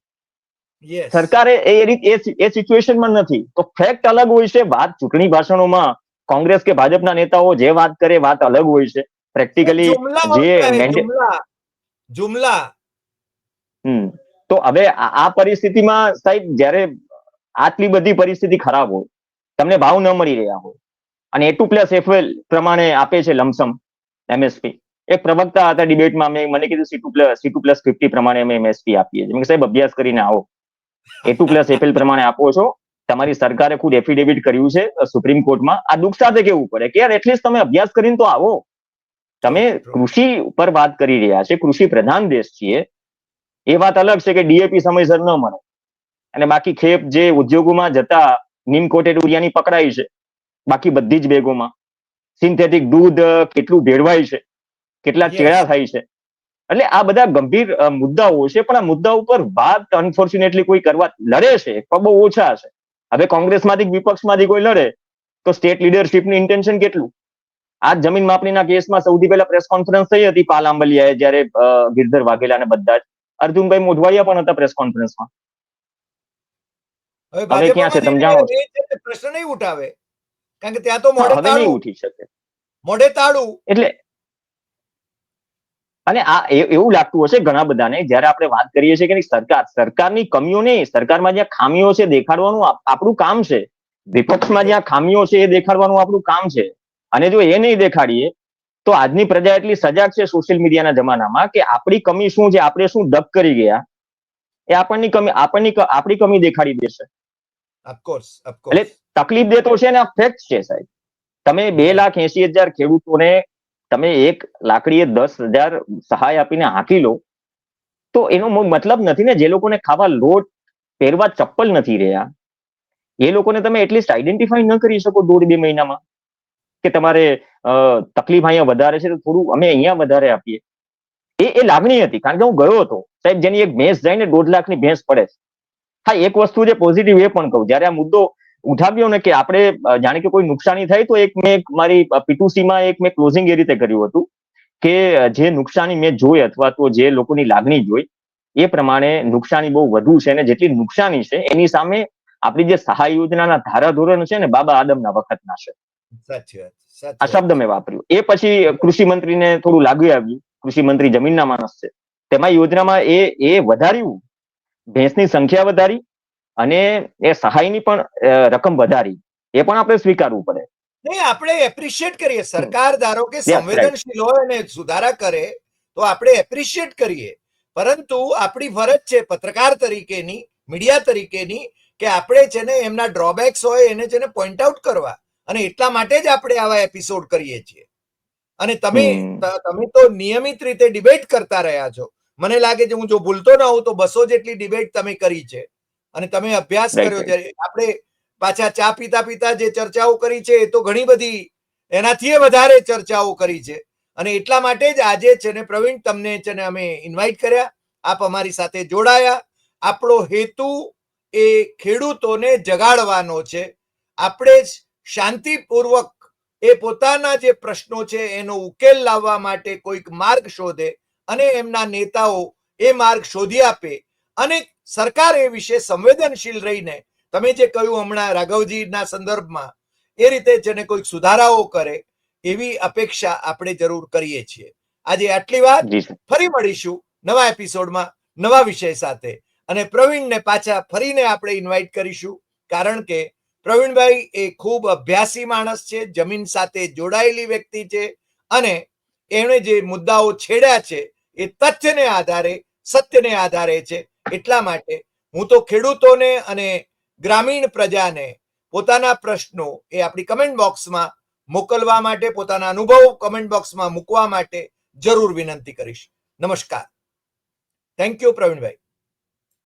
સરકારે એ સિચ્યુએશનમાં નથી. તો ફેક્ટ અલગ હોય છે, વાત ચૂંટણી ભાષણોમાં કોંગ્રેસ કે ભાજપના નેતાઓ જે વાત કરે વાત અલગ હોય છે. પ્રેક્ટિકલી જે જુમલા તો હવે આ પરિસ્થિતિમાં સાહેબ જ્યારે આટલી બધી પરિસ્થિતિ ખરાબ હોય, તમને ભાવ ન મળી રહ્યા હોય અને A2+FL પ્રમાણે આપે છે લમસમ એમએસપી. એક પ્રવક્તા હતા ડિબેટમાં, મને કીધું C2+50 પ્રમાણે અમે એમએસપી આપીએ છીએ. સાહેબ અભ્યાસ કરીને આવો, A2+FL પ્રમાણે આપો છો, તમારી સરકારે ખુદ એફિડેવિટ કર્યું છે સુપ્રીમ કોર્ટમાં. આ દુઃખ સાથે કેવું પડે કે યાર એટલીસ્ટ તમે અભ્યાસ કરીને તો આવો. તમે કૃષિ ઉપર વાત કરી રહ્યા છે, કૃષિ પ્રધાન દેશ છીએ. એ વાત અલગ છે કે ડીએપી સમયસર ન મળે અને બાકી ખેપ જે ઉદ્યોગોમાં જતા નીમ કોટેડ યુરિયાની પકડાઈ છે, બાકી બધી જ બેગોમાં સિન્થેટિક દૂધ કેટલું ભેળવાય છે, કેટલા ચેડા થાય છે. એટલે આ બધા ગંભીર મુદ્દાઓ છે, પણ આ મુદ્દા ઉપર વાત અનફોર્ચ્યુનેટલી કોઈ કરવા લડે છે પણ બહુ ઓછા છે. હવે કોંગ્રેસમાંથી વિપક્ષમાંથી કોઈ લડે તો સ્ટેટ લીડરશિપની ઇન્ટેન્શન કેટલું. આ જમીન માપણીના કેસમાં સૌથી પહેલા પ્રેસ કોન્ફરન્સ થઈ હતી પાલ આંબલિયાએ, જ્યારે ગિરધર વાઘેલા અને બધા જ, અર્જુનભાઈ મોઢવાડિયા પણ હતા પ્રેસ કોન્ફરન્સમાં. હવે ક્યાં છે તમે જાણો છો. પ્રશ્ન નહીં ઉઠાવે કારણ કે ત્યાં તો હવે નહીં ઉઠી શકે, મોઢે તાળું. એટલે અને આ એવું લાગતું હશે ઘણા બધાને જયારે આપણે વાત કરીએ છીએ કે સરકારની કમીઓ નહીં, સરકારમાં જ્યાં ખામીઓ છે દેખાડવાનું આપણું કામ છે. વિપક્ષમાં જ્યાં ખામીઓ છે એ દેખાડવાનું આપણું કામ છે. અને જો એ નહીં દેખાડીએ તો આજની પ્રજા એટલી સજાગ છે સોશિયલ મીડિયાના જમાનામાં કે આપણી કમી શું છે, આપણે શું ડક કરી ગયા, એ આપણી કમી દેખાડી દેશે. એટલે તકલીફ દેતો છે ને આ ફેક્ટ છે સાહેબ. તમે 2,80,000 ખેડૂતોને તમે 1 લાકડીએ 10,000 સહાય આપીને હાંકી લો તો એનો મતલબ નથી ને જે લોકોને ખાવા લોટ, પહેરવા ચપ્પલ નથી રહ્યા, એ લોકોને તમે એટલીસ્ટ આઈડેન્ટિફાઈ ન કરી શકો 1.5-2 મહિનામાં કે તમારે તકલીફ અહીંયા વધારે છે તો થોડું અમે અહીંયા વધારે આપીએ. એ લાગણી હતી. કારણ કે હું ગયો હતો સાહેબ, જેની એક ભેંસ જાય ને 1.5 લાખની ભેંસ પડે. હા, એક વસ્તુ જે પોઝિટિવ એ પણ કહું, જયારે આ મુદ્દો ઉઠાવ્યો ને કે આપણે જાણે કે કોઈ નુકસાની થાય તો મેં મારી P2Cમાં મેં ક્લોઝિંગ એ રીતે કર્યું હતું કે જે નુકસાની મેં જોઈ અથવા તો જે લોકોની લાગણી જોઈ એ પ્રમાણે નુકસાની બહુ વધુ છે અને જેટલી નુકસાની છે એની સામે આપણી જે સહાય યોજનાના ધારાધોરણ છે ને બાબા આદમના વખતના છે. આ શબ્દ મેં વાપર્યું. એ પછી કૃષિ મંત્રીને થોડું લાગી આવ્યું, કૃષિ મંત્રી જમીનના માણસ છે, તેમાં યોજનામાં એ વધાર્યું, ભેંસની સંખ્યા વધારી અને એ સહાયની પણ રકમ વધારી. એ પણ આપણે સ્વીકારવું પડે. નહીં, આપણે એપ્રિશિએટ કરીએ. સરકાર ધારો કે સંવેદનશીલ હોય અને સુધારા કરે તો આપણે એપ્રિશિએટ કરીએ, પરંતુ આપણી ફરજ છે પત્રકાર તરીકેની, મીડિયા તરીકેની, કે આપણે છે ને એમના ડ્રોબેક્સ હોય એને છે ને પોઈન્ટ આઉટ કરવા, અને એટલા માટે જ આપણે આવા એપિસોડ કરીએ છીએ. અને તમે તો નિયમિત રીતે ડિબેટ કરતા રહ્યા છો. મને લાગે છે હું જો ભૂલતો ન હોઉં તો 200 જેટલી ડિબેટ તમે કરી છે અને તમે અભ્યાસ કર્યો છે. આપણે પાછા ચા પીતા પીતા જે ચર્ચાઓ કરી છે એ તો ઘણી બધી એનાથી વધારે ચર્ચાઓ કરી છે. અને એટલા માટે જ આજે છે ને પ્રવીણ તમને છે ને અમે ઇન્વાઇટ કર્યા, આપ અમારી સાથે જોડાયા. આપણો હેતુ એ ખેડૂતોને જગાડવાનો છે. આપણે શાંતિપૂર્વક એ પોતાના જે પ્રશ્નો છે એનો ઉકેલ લાવવા માટે કોઈક માર્ગ શોધે અને એમના નેતાઓ એ માર્ગ શોધી આપે અને સરકાર એ વિશે સંવેદનશીલ રહીને, તમે જે કહ્યું હમણાં રાઘવજીના સંદર્ભમાં, એ રીતે જેને કોઈક સુધારાઓ કરે એવી અપેક્ષા આપણે જરૂર કરીએ છીએ. આજે આટલી વાત. ફરી મળીશું નવા એપિસોડમાં નવા વિષય સાથે. અને પ્રવીણને પાછા ફરીને આપણે ઇન્વાઇટ કરીશું, કારણ કે પ્રવીણભાઈ એ ખૂબ અભ્યાસી માણસ છે, જમીન સાથે જોડાયેલી વ્યક્તિ છે અને એણે જે મુદ્દાઓ છેડ્યા છે એ તથ્યને આધારે, સત્યને આધારે છે. એટલા માટે હું તો ખેડૂતોને અને ગ્રામીણ પ્રજાને પોતાના પ્રશ્નો એ આપણી કમેન્ટ બોક્સમાં મોકલવા માટે, પોતાના અનુભવ કમેન્ટ બોક્સમાં મૂકવા માટે જરૂર વિનંતી કરીશ. નમસ્કાર. Thank you Pravinbhai.